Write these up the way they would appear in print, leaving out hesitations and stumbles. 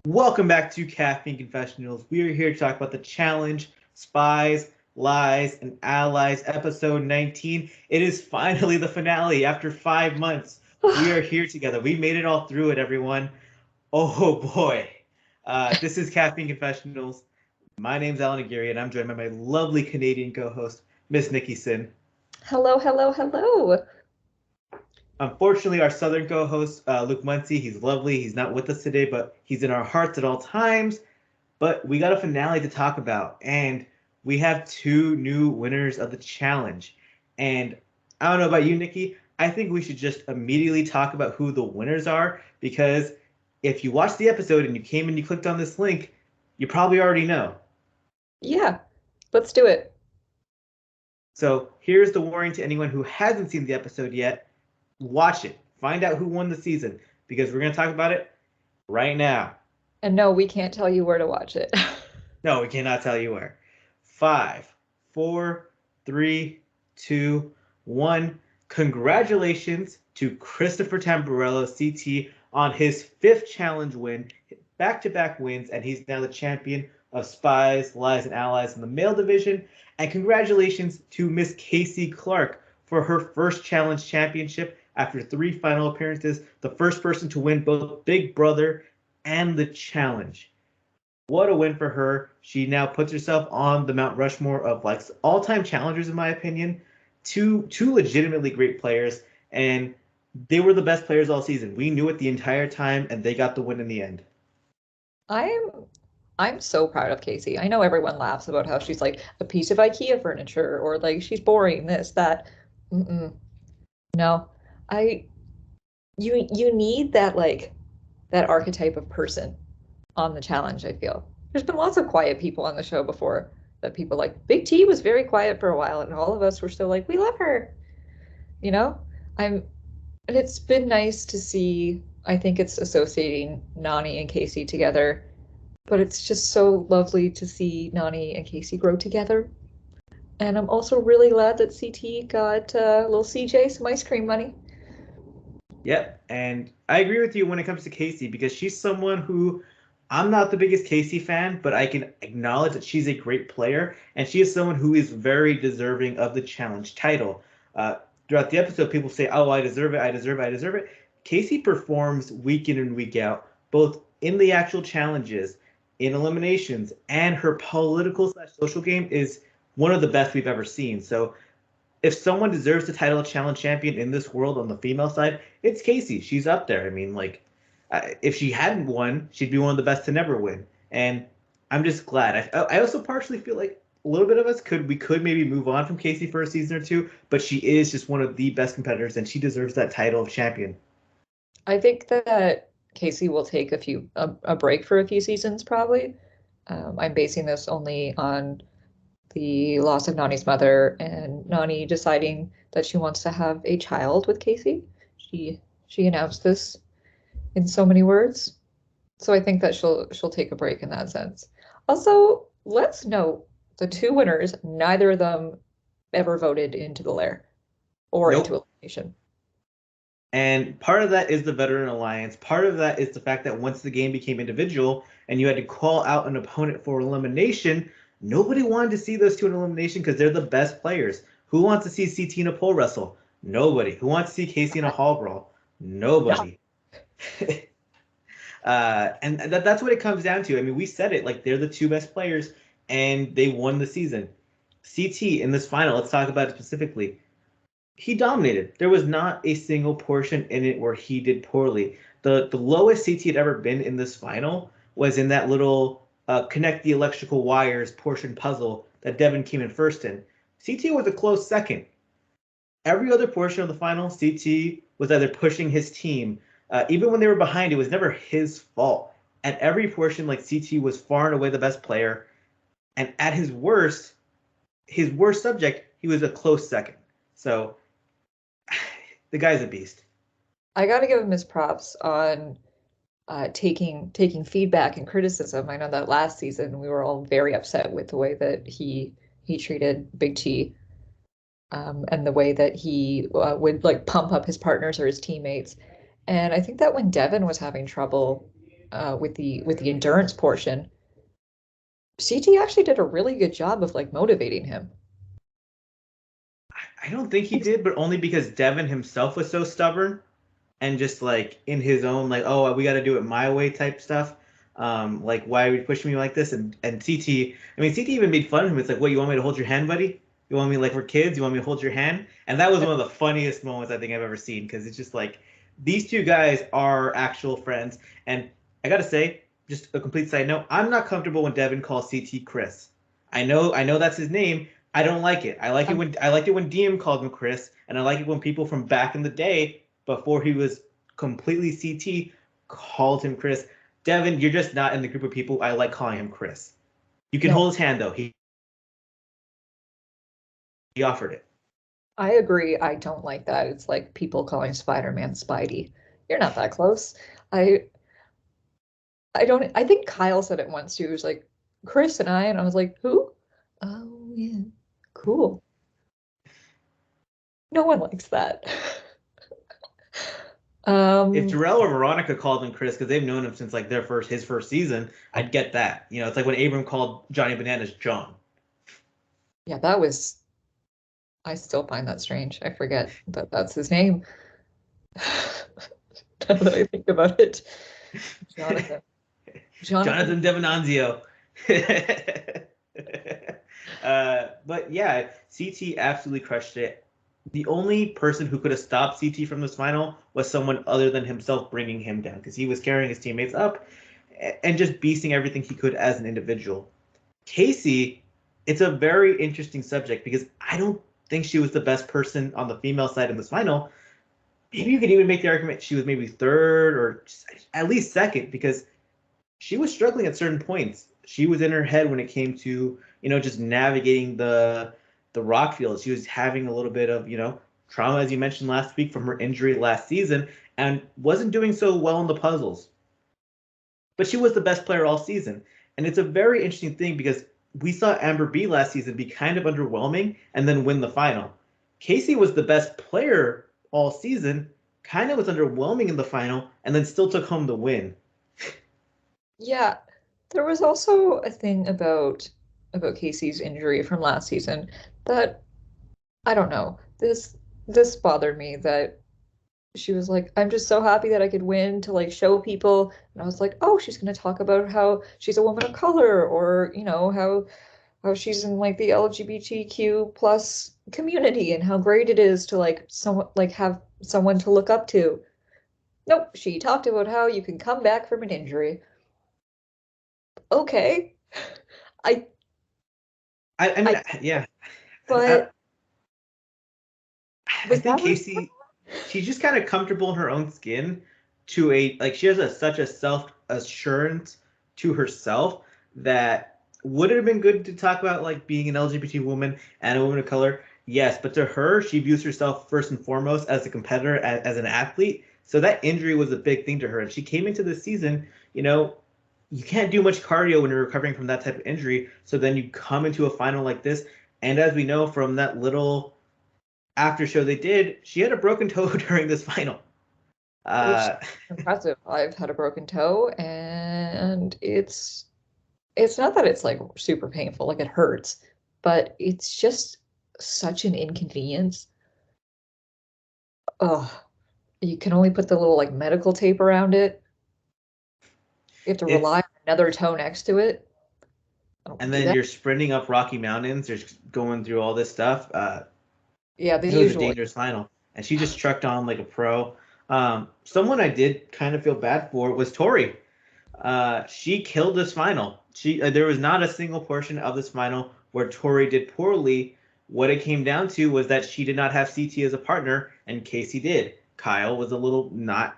Welcome back to Caffeine Confessionals. We are here to talk about the challenge, Spies, Lies, and Allies, episode 19. It is finally the finale after 5 months. We are here together. We made it all through it, everyone. Oh boy. This is Caffeine Confessionals. My name's Allan and Nikki, and I'm joined by my lovely Canadian co-host, Miss Nikki Sin. Hello, hello, hello. Unfortunately, our southern co-host, Luke Muncie, he's lovely. He's not with us today, but he's in our hearts at all times. But we got a finale to talk about, and we have two new winners of the challenge. And I don't know about you, Nikki. I think we should just immediately talk about who the winners are, because if you watched the episode and you came and you clicked on this link, you probably already know. Yeah, let's do it. So here's the warning to anyone who hasn't seen the episode yet. Watch it. Find out who won the season, because we're going to talk about it right now. And no, we can't tell you where to watch it. No, we cannot tell you where. 5, 4, 3, 2, 1. Congratulations to Christopher Tamburello, CT, on his 5th challenge win, back-to-back wins, and he's now the champion of Spies, Lies, and Allies in the male division. And congratulations to Miss Casey Clark for her first challenge championship after 3 final appearances, the first person to win both Big Brother and the challenge. What a win for her. She now puts herself on the Mount Rushmore of like all-time challengers, in my opinion. Two legitimately great players, and they were the best players all season. We knew it the entire time, and they got the win in the end. I'm so proud of Casey. I know everyone laughs about how she's like a piece of IKEA furniture or like she's boring, this, that. Mm-mm. No. I you need that that archetype of person on the challenge, I feel. There's been lots of quiet people on the show before that people like. Big T was very quiet for a while, and all of us were still like, we love her. You know? I'm and it's been nice to see. I think it's associating Nani and Casey together, but it's just so lovely to see Nani and Casey grow together. And I'm also really glad that CT got little CJ some ice cream money. Yep, and I agree with you when it comes to Casey, because she's someone who I'm not the biggest Casey fan, but I can acknowledge that she's a great player, and she is someone who is very deserving of the challenge title. Throughout the episode, people say, "Oh, I deserve it, I deserve it, I deserve it." Casey performs week in and week out, both in the actual challenges, in eliminations, and her political/social game is one of the best we've ever seen. So if someone deserves the title of challenge champion in this world on the female side, it's Casey. She's up there. I mean, like, if she hadn't won, she'd be one of the best to never win. And I'm just glad. I also partially feel like a little bit of us could maybe move on from Casey for a season or two, but she is just one of the best competitors, and she deserves that title of champion. I think that Casey will take a break for a few seasons probably. I'm basing this only on the loss of Nani's mother and Nani deciding that she wants to have a child with Casey. She announced this in so many words. So I think that she'll take a break in that sense. Also, let's note the two winners, neither of them ever voted into the lair or into Nope. elimination. And part of that is the Veteran Alliance. Part of that is the fact that once the game became individual and you had to call out an opponent for elimination, nobody wanted to see those two in elimination because they're the best players. Who wants to see CT in a pole wrestle? Nobody. Who wants to see Casey in a hall brawl? Nobody. And that's what it comes down to. I mean, we said it, like, they're the two best players, and they won the season. CT in this final, let's talk about it specifically. He dominated. There was not a single portion in it where he did poorly. The lowest CT had ever been in this final was in that little connect the electrical wires portion puzzle that Devin came in first in. CT was a close second. Every other portion of the final, CT was either pushing his team. Even when they were behind, it was never his fault. At every portion, like, CT was far and away the best player. And at his worst subject, he was a close second. So the guy's a beast. I got to give him his props on taking feedback and criticism. I know that last season we were all very upset with the way that he treated Big T, and the way that he would like pump up his partners or his teammates. And I think that when Devin was having trouble with the endurance portion, CT actually did a really good job of like motivating him. I don't think he did, but only because Devin himself was so stubborn and just like in his own like, oh, we got to do it my way type stuff. Like why are you pushing me like this? And CT, I mean, CT even made fun of him. It's like, what, you want me to hold your hand, buddy? You want me like we're kids? You want me to hold your hand? And that was one of the funniest moments I think I've ever seen because it's just like these two guys are actual friends. And I gotta say, just a complete side note, I'm not comfortable when Devin calls CT Chris. I know that's his name. I don't like it. I liked it when DM called him Chris, and I like it when people from back in the day, before he was completely CT, called him Chris. Devin, you're just not in the group of people I like calling him Chris. You can No, hold his hand though. He offered it. I agree. I don't like that. It's like people calling Spider-Man Spidey. You're not that close. I I don't I think Kyle said it once too. He was like, Chris and I was like, who? Oh yeah. Cool. No one likes that. If Um, Jarrell or Veronica called him Chris because they've known him since like his first season, I'd get that. You know, it's like when Abram called Johnny Bananas John. yeah, that was I still find that strange. I forget that that's his name. Now that I think about it. Jonathan. Jonathan. Jonathan Devenanzio. But yeah, CT absolutely crushed it. The only person who could have stopped CT from this final was someone other than himself bringing him down because he was carrying his teammates up and just beasting everything he could as an individual. Casey, it's a very interesting subject because I don't think she was the best person on the female side in this final. Maybe you could even make the argument she was maybe third or at least second because she was struggling at certain points. She was in her head when it came to, just navigating the rock field. She was having a little bit of, trauma, as you mentioned last week, from her injury last season, and wasn't doing so well in the puzzles. But she was the best player all season. And it's a very interesting thing because we saw Amber B last season be kind of underwhelming and then win the final. Casey was the best player all season, kind of was underwhelming in the final, and then still took home the win. Yeah, there was also a thing about Casey's injury from last season that I don't know. This bothered me that she was like, I'm just so happy that I could win to like show people. And I was like, oh, she's gonna talk about how she's a woman of color or, how she's in like the LGBTQ plus community and how great it is to like someone like have someone to look up to. Nope, she talked about how you can come back from an injury. Okay. I I mean, I yeah, I, but I was think that her? Casey, she's just kind of comfortable in her own skin to a like she has such a self assurance to herself that would it have been good to talk about like being an LGBT woman and a woman of color? Yes, but to her, she views herself first and foremost as a competitor, as an athlete. So that injury was a big thing to her, and she came into the season, you can't do much cardio when you're recovering from that type of injury. So then you come into a final like this, and as we know from that little after show they did, she had a broken toe during this final. Which Uh, impressive. I've had a broken toe and it's not that it's like super painful, like it hurts, but it's just such an inconvenience. Oh, you can only put the little like medical tape around it. You have to rely it's on another toe next to it. I don't want and to do then that. you're sprinting up Rocky Mountains. You're going through all this stuff. Yeah, the It was a usual. dangerous final, and she just trucked on like a pro. Someone I did kind of feel bad for was Tori. She killed this final. There was not a single portion of this final where Tori did poorly. What it came down to was that she did not have CT as a partner, and Casey did. Kyle was not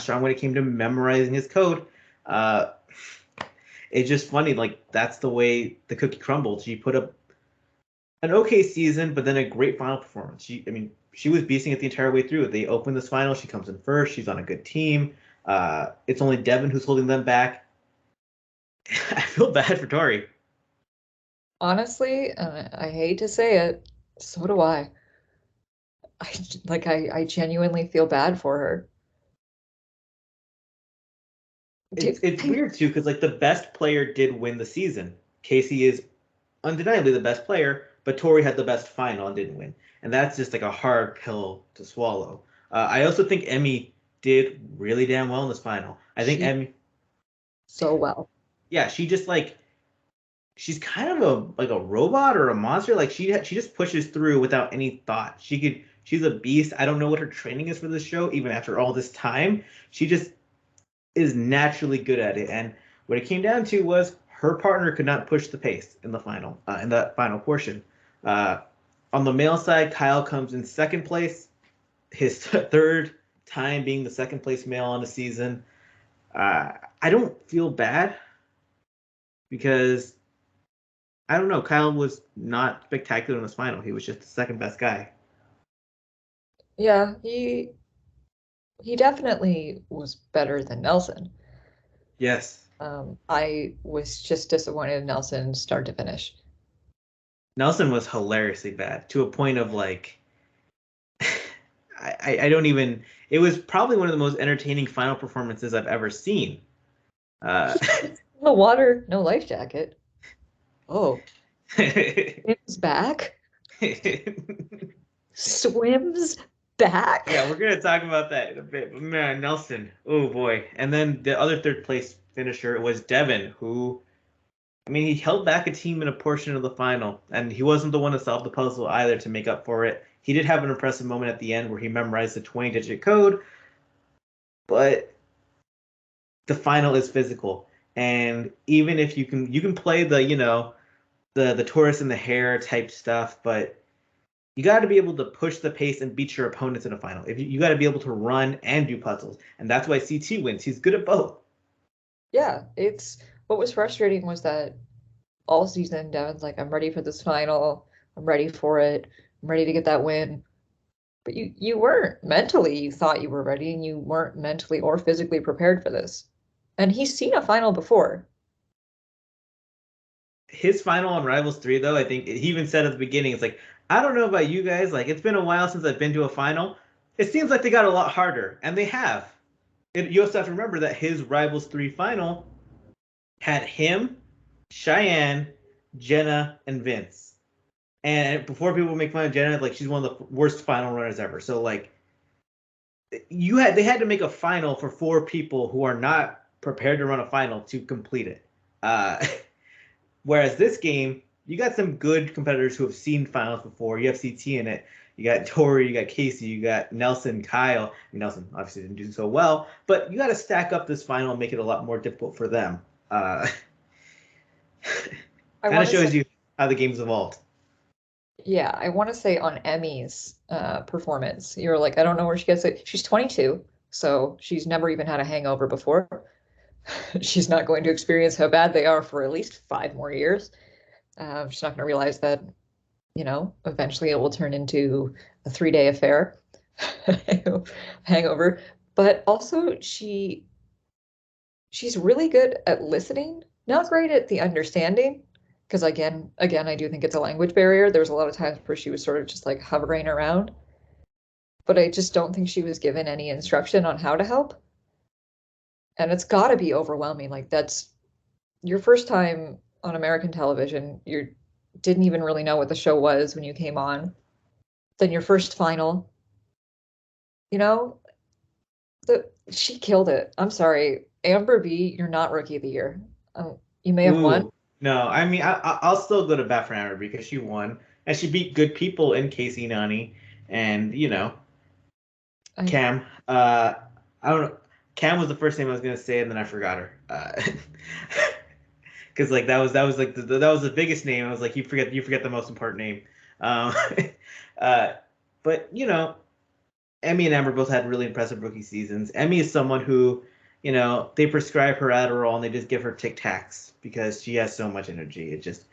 strong when it came to memorizing his code. Uh, it's just funny, like that's the way the cookie crumbled. She put up an okay season, but then a great final performance. I mean, she was beasting it the entire way through. They open this final. She comes in first. She's on a good team. It's only Devin who's holding them back. I feel bad for Tori. Honestly, and I hate to say it, so do I. I genuinely feel bad for her. It's weird too because like the best player did win the season. Casey is undeniably the best player, but Tori had the best final and didn't win, and that's just like a hard pill to swallow. I also think Emmy did really damn well in this final. I think She Emmy, so well. yeah, she just like she's kind of a robot or a monster. Like she just pushes through without any thought. She's a beast. I don't know what her training is for this show, even after all this time. She just is naturally good at it. And what it came down to was her partner could not push the pace in that final portion. Uh, on the male side, Kyle comes in second place, his third time being the second place male on the season. I don't feel bad because I don't know. Kyle was not spectacular in this final. He was just the second best guy. Yeah, he definitely was better than Nelson. Yes. I was just disappointed in Nelson start to finish. Nelson was hilariously bad to a point of like I don't even. It was probably one of the most entertaining final performances I've ever seen. Uh, The water, no life jacket. Oh, swims back. Swims back. Yeah, we're gonna talk about that in a bit. But man, Nelson, oh boy. And then the other third place finisher was Devin, who I mean, he held back a team in a portion of the final, and he wasn't the one to solve the puzzle either to make up for it. He did have an impressive moment at the end where he memorized the 20-digit code, but the final is physical. And even if you can play the, the tortoise and the hare type stuff, but you got to be able to push the pace and beat your opponents in a final. If you got to be able to run and do puzzles, and that's why CT wins. He's good at both. Yeah, it's what was frustrating was that all season Devin's like, I'm ready for this final. I'm ready for it. I'm ready to get that win. But you weren't mentally, you thought you were ready, and you weren't mentally or physically prepared for this. And he's seen a final before. His final on Rivals 3, though, I think he even said at the beginning, it's like, I don't know about you guys, like it's been a while since I've been to a final. It seems like they got a lot harder, and they have. You also have to remember that his Rivals 3 final had him, Cheyenne, Jenna, and Vince. And before people make fun of Jenna, like she's one of the worst final runners ever. So like they had to make a final for 4 people who are not prepared to run a final to complete it. Uh, whereas this game, you got some good competitors who have seen finals before. You have CT in it. You got Tori, you got Casey, you got Nelson, Kyle. I mean, Nelson obviously didn't do so well, but you got to stack up this final and make it a lot more difficult for them. I Kind want of to say, shows you how the game's evolved. yeah, I want to say on Emmy's performance, you're like, I don't know where she gets it. She's 22, so she's never even had a hangover before. She's not going to experience how bad they are for at least 5 more years. She's not going to realize that, eventually it will turn into a 3-day affair, hangover. But also, she's really good at listening, not great at the understanding. Because again, I do think it's a language barrier. There was a lot of times where she was sort of just like hovering around, but I just don't think she was given any instruction on how to help. And it's got to be overwhelming. Like that's your first time on American television. You didn't even really know what the show was when you came on. Then your first final, you know, she killed it. I'm sorry, Amber B, you're not rookie of the year. You may have won. Ooh, no, I mean I'll still go to bat for Amber because she won and she beat good people in Casey Nani and I, Cam. I don't know. Cam was the first name I was gonna say and then I forgot her. Because like that was like that was the biggest name. I was like you forget the most important name. Um, uh, but Emmy and Amber both had really impressive rookie seasons. Emmy is someone who, they prescribe her Adderall and they just give her Tic Tacs because she has so much energy. It just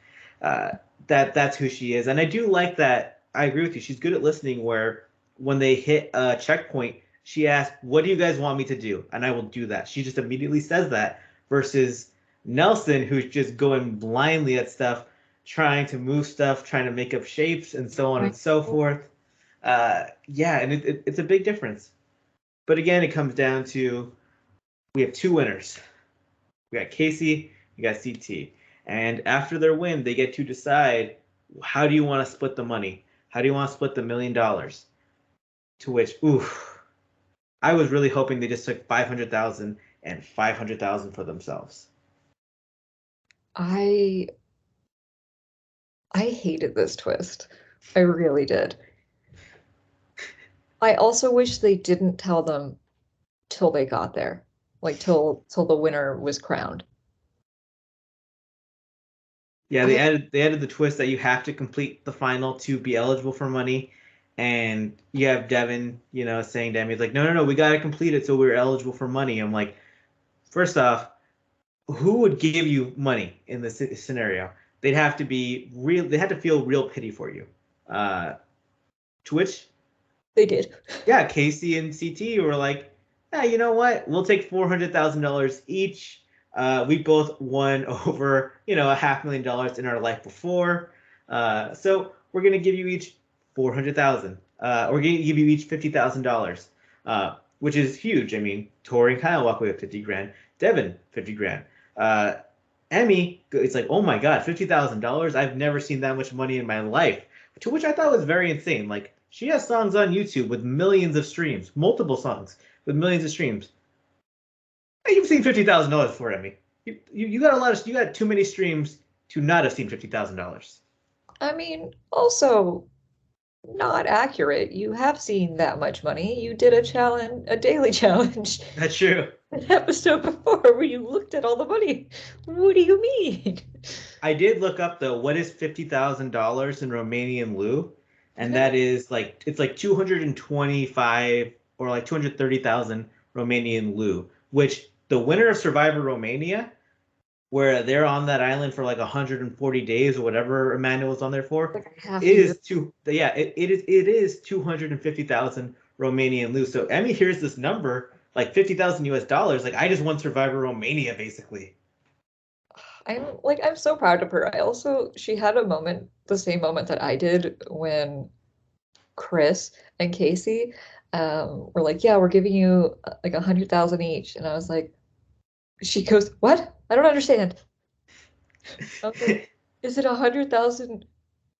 uh, that's who she is, and I do like that. I agree with you. She's good at listening. Where when they hit a checkpoint, she asks, "What do you guys want me to do?" And I will do that. She just immediately says that. Versus Nelson, who's just going blindly at stuff, trying to move stuff, trying to make up shapes, and so on and so forth. Yeah, and it's a big difference. But again, it comes down to we have 2 winners. We got Casey, we got CT. And after their win, they get to decide, how do you want to split the money? How do you want to split the $1 million? To which, oof, I was really hoping they just took 500,000 and 500,000 for themselves. I hated this twist. I really did. I also wish they didn't tell them till they got there, like till the winner was crowned. Yeah, they I added the twist that you have to complete the final to be eligible for money, and you have Devin, saying to Emmy, he's like, no, no, no, we got to complete it so we're eligible for money. I'm like, first off, who would give you money in this scenario? They'd have to be real. They had to feel real pity for you. Uh, to which, They did. yeah, Casey and CT were like, yeah, you know what? We'll take $400,000 each. We both won over, a $500,000 in our life before. So we're gonna give you each 400,000. We're gonna give you each $50,000, which is huge. I mean, Tori and Kyle walk away with 50 grand. Devin, 50 grand. Uh, Emmy, it's like, oh my God, $50,000. I've never seen that much money in my life. To which I thought was very insane. Like, she has songs on YouTube with millions of streams, multiple songs with millions of streams. Hey, you've seen $50,000 for Emmy. You got you got too many streams to not have seen $50,000. I mean, also not accurate. You have seen that much money. You did a daily challenge, That's true. an episode before where you looked at all the money. What do you mean? I did look up though, what is $50,000 in Romanian leu, and that is like it's like 225 or like 230,000 Romanian leu, which the winner of Survivor Romania, where they're on that island for like 140 days or whatever Emmanuel was on there for, Like a half year. is two yeah, it is 250,000 Romanian leu. So Emmy hears this number, like 50,000 US dollars, like I just won Survivor Romania basically. I'm so proud of her. She had a moment, the same moment that I did when Chris and Casey were like, yeah, we're giving you like 100,000 each. And I was like, she goes, what? I don't understand. I was like, is it 100,000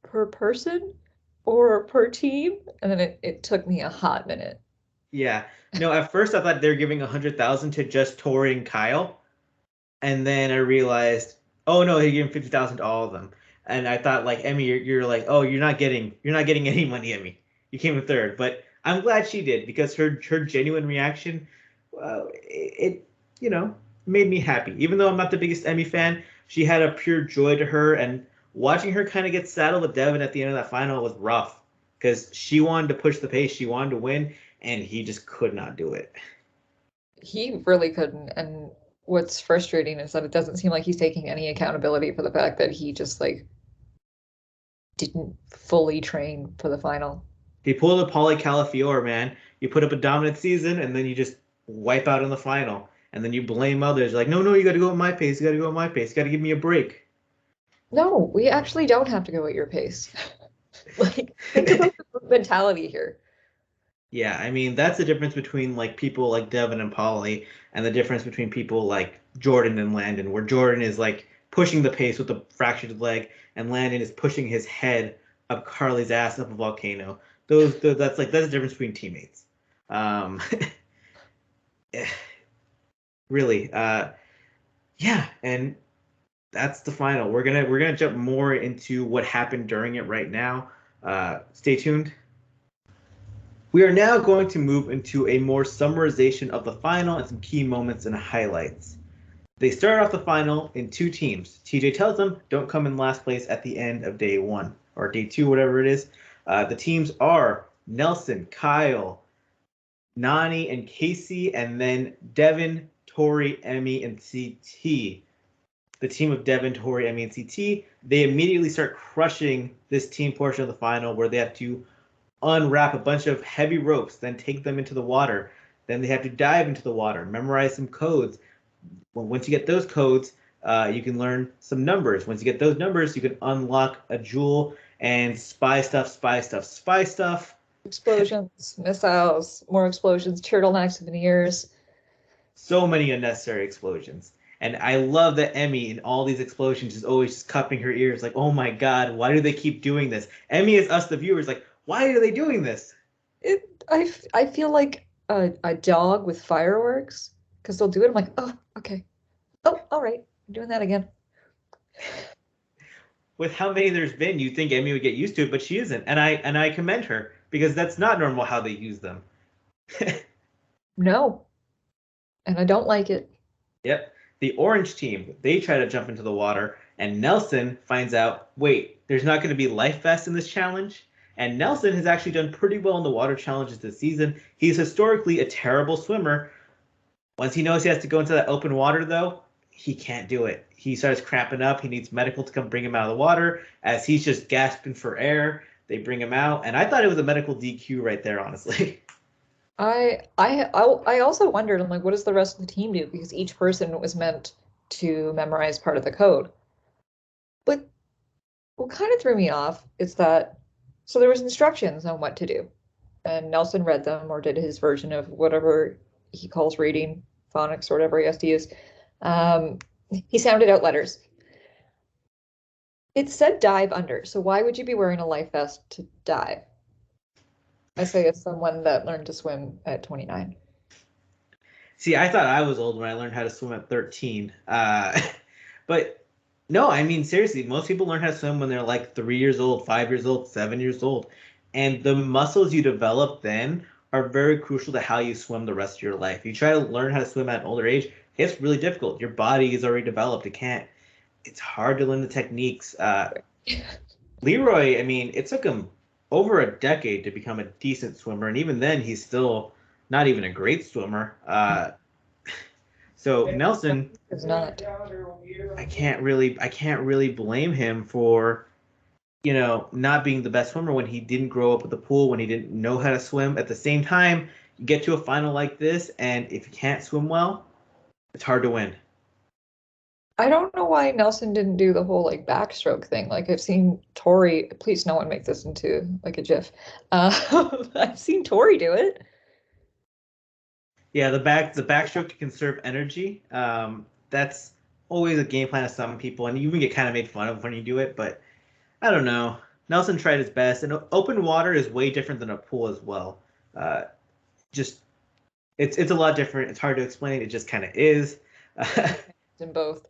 per person or per team? And then it took me a hot minute. Yeah. No, at first I thought they were giving 100,000 to just Tori and Kyle, and then I realized, oh no, he gave 50,000 to all of them. And I thought, like, Emmy, you're like, oh, you're not getting any money, Emmy. You came in third, but I'm glad she did because her genuine reaction, it made me happy. Even though I'm not the biggest Emmy fan, she had a pure joy to her, and watching her kind of get saddled with Devin at the end of that final was rough because she wanted to push the pace, she wanted to win, and he just could not do it. He really couldn't. And what's frustrating is that it doesn't seem like he's taking any accountability for the fact that he just like didn't fully train for the final. He pulled a Pauly Calafiore, man. You put up a dominant season, and then you just wipe out in the final, and then you blame others. Like, no, no, you got to go at my pace. You got to go at my pace. You got to give me a break. No, we actually don't have to go at your pace. Like, think about the mentality here. Yeah, I mean that's the difference between like people like Devin and Pauly, and the difference between people like Jordan and Landon, where Jordan is like pushing the pace with a fractured leg, and Landon is pushing his head up Carly's ass up a volcano. That's the difference between teammates. Um, really, yeah, and that's the final. We're gonna jump more into what happened during it right now. Stay tuned. We are now going to move into a more summarization of the final and some key moments and highlights. They start off the final in two teams. TJ tells them, don't come in last place at the end of day one or day two, whatever it is. The teams are Nelson, Kyle, Nani, and Casey, and then Devin, Tori, Emmy, and CT. The team of Devin, Tori, Emmy, and CT, they immediately start crushing this team portion of the final where they have to unwrap a bunch of heavy ropes, then take them into the water. Then they have to dive into the water, memorize some codes. Well, once you get those codes, you can learn some numbers. Once you get those numbers, you can unlock a jewel and spy stuff, spy stuff, spy stuff. Explosions, missiles, more explosions, turtlenecks, veneers. So many unnecessary explosions. And I love that Emmy in all these explosions is always just cupping her ears, like, oh my God, why do they keep doing this? Emmy is us, the viewers, like, why are they doing this? I feel like a dog with fireworks because they'll do it. I'm like, oh, okay. Oh, all right. I'm doing that again. With how many there's been, you'd think Emmy would get used to it, but she isn't. And I commend her because that's not normal how they use them. No, and I don't like it. Yep. The orange team, they try to jump into the water, and Nelson finds out, wait, there's not going to be life vests in this challenge. And Nelson has actually done pretty well in the water challenges this season. He's historically a terrible swimmer. Once he knows he has to go into that open water, though, he can't do it. He starts cramping up. He needs medical to come bring him out of the water as he's just gasping for air. They bring him out, and I thought it was a medical DQ right there, honestly. I also wondered, I'm like, what does the rest of the team do? Because each person was meant to memorize part of the code. But what kind of threw me off is that so there was instructions on what to do, and Nelson read them or did his version of whatever he calls reading, phonics or whatever he has to use. Um, he sounded out letters. It said dive under, so why would you be wearing a life vest to dive? I say as someone that learned to swim at 29. See, I thought I was old when I learned how to swim at 13. But no, I mean, seriously, most people learn how to swim when they're like 3 years old, 5 years old, 7 years old. And the muscles you develop then are very crucial to how you swim the rest of your life. You try to learn how to swim at an older age, it's really difficult. Your body is already developed. It's hard to learn the techniques. Leroy, I mean, it took him over a decade to become a decent swimmer. And even then, he's still not even a great swimmer. So Nelson, It's not. I can't really blame him for, not being the best swimmer when he didn't grow up with the pool, when he didn't know how to swim. At the same time, you get to a final like this, and if you can't swim well, it's hard to win. I don't know why Nelson didn't do the whole like backstroke thing. Like I've seen Tori, please no one make this into like a GIF. I've seen Tori do it. Yeah, the backstroke to conserve energy. That's always a game plan of some people, and you even get kind of made fun of when you do it. But I don't know. Nelson tried his best, and open water is way different than a pool as well. Uh, just it's a lot different. It's hard to explain. It just kind of is. In both.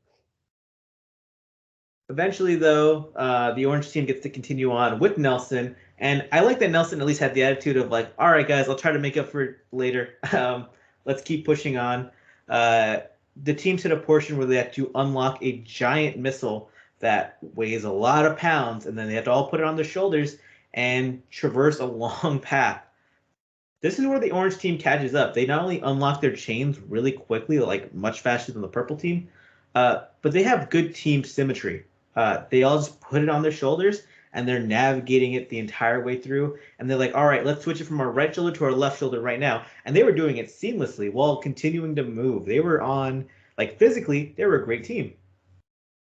Eventually, though, the orange team gets to continue on with Nelson, and I like that Nelson at least had the attitude of like, all right, guys, I'll try to make up for it later. Let's keep pushing on. Uh, the teams hit a portion where they had to unlock a giant missile that weighs a lot of pounds, and then they have to all put it on their shoulders and traverse a long path. This is where the orange team catches up. They not only unlock their chains really quickly, like much faster than the purple team, but they have good team symmetry. They all just put it on their shoulders and they're navigating it the entire way through. And they're like, all right, let's switch it from our right shoulder to our left shoulder right now. And they were doing it seamlessly while continuing to move. They were on, like physically, they were a great team.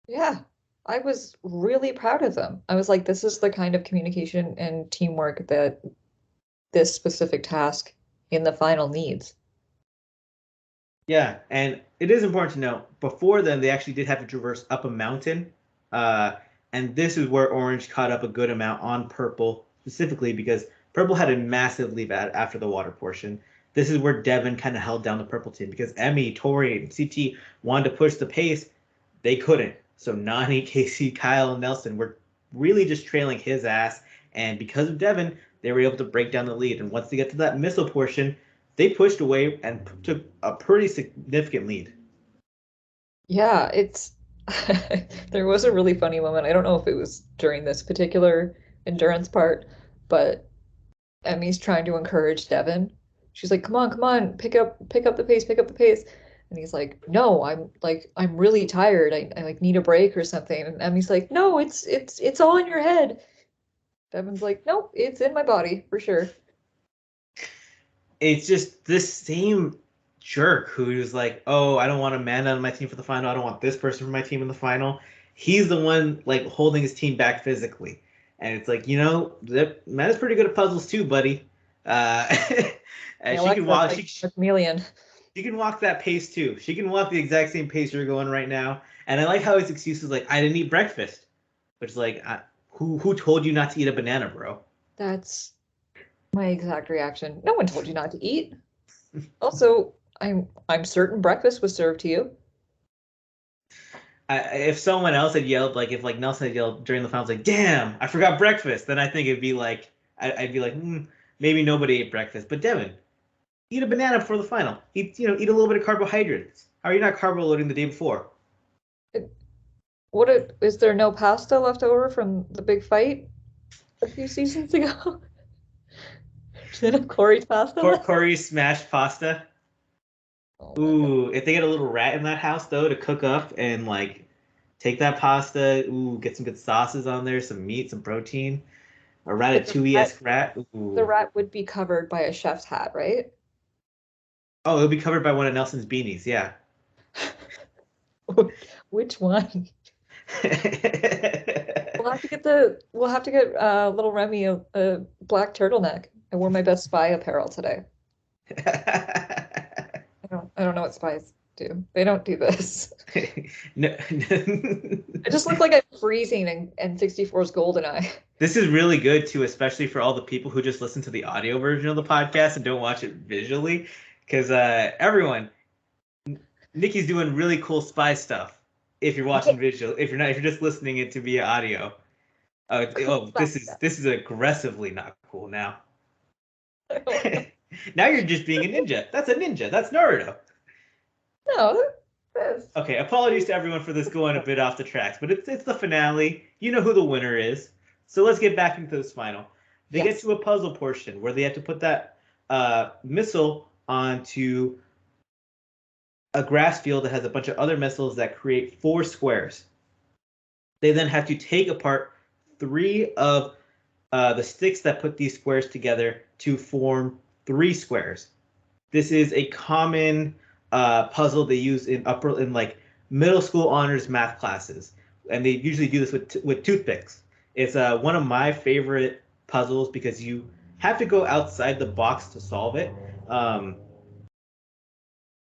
Yeah, I was really proud of them. I was like, this is the kind of communication and teamwork that this specific task in the final needs. Yeah, and it is important to note, before then, they actually did have to traverse up a mountain. Uh, and this is where Orange caught up a good amount on Purple, specifically because Purple had a massive lead after the water portion. This is where Devin kind of held down the Purple team because Emmy, Tori, and CT wanted to push the pace. They couldn't. So Nani, Casey, Kyle, and Nelson were really just trailing his ass. And because of Devin, they were able to break down the lead. And once they get to that missile portion, they pushed away and took a pretty significant lead. Yeah, it's there was a really funny moment. I don't know if it was during this particular endurance part, but Emmy's trying to encourage Devin. She's like, come on, pick up the pace, pick up the pace." And he's like, "No, I'm really tired. I like need a break or something." And Emmy's like, "No, it's all in your head." Devin's like, "Nope, it's in my body for sure." It's just this same jerk who's like, oh, I don't want a man on my team for the final. I don't want this person for my team in the final. He's the one like holding his team back physically. And it's like, that man is pretty good at puzzles too, buddy. Hey, She can Alexa, walk. like a chameleon. She can walk that pace too. She can walk the exact same pace you're going right now. And I like how his excuse is like, I didn't eat breakfast. Which is like, who told you not to eat a banana, bro? That's my exact reaction. No one told you not to eat. Also, I'm certain breakfast was served to you. If someone else had yelled, like if like Nelson had yelled during the finals, like, damn, I forgot breakfast, then I think it'd be like, I'd be like, maybe nobody ate breakfast. But Devin, eat a banana before the final. Eat a little bit of carbohydrates. How are you not carbo loading the day before? Is there no pasta left over from the big fight a few seasons ago? Did have Corey's pasta left? Corey's smashed pasta. Oh my God. Ooh, if they get a little rat in that house though to cook up and like take that pasta, ooh, get some good sauces on there, some meat, some protein, a But ratatouille-esque rat. the Ooh. rat would be covered by a chef's hat, right? Oh, it'll be covered by one of Nelson's beanies, yeah. Which one? We'll have to get little Remy a black turtleneck. I wore my best spy apparel today. I don't know what spies do. They don't do this. No, I just look like I'm freezing and 64's GoldenEye. this is really good too, especially for all the people who just listen to the audio version of the podcast and don't watch it visually. Because everyone, Nikki's doing really cool spy stuff. If you're watching visual, if you're not, if you're just listening it to via audio. Cool This is aggressively not cool now. Now you're just being a ninja. That's a ninja. That's Naruto. No, this. Okay, apologies to everyone for this going a bit off the tracks, but it's the finale. You know who the winner is. So let's get back into this final. They get to a puzzle portion where they have to put that missile onto a grass field that has a bunch of other missiles that create 4 squares. They then have to take apart 3 of the sticks that put these squares together to form 3 squares. This is a common puzzle they use in like middle school honors math classes, and they usually do this with toothpicks. It's one of my favorite puzzles because you have to go outside the box to solve it.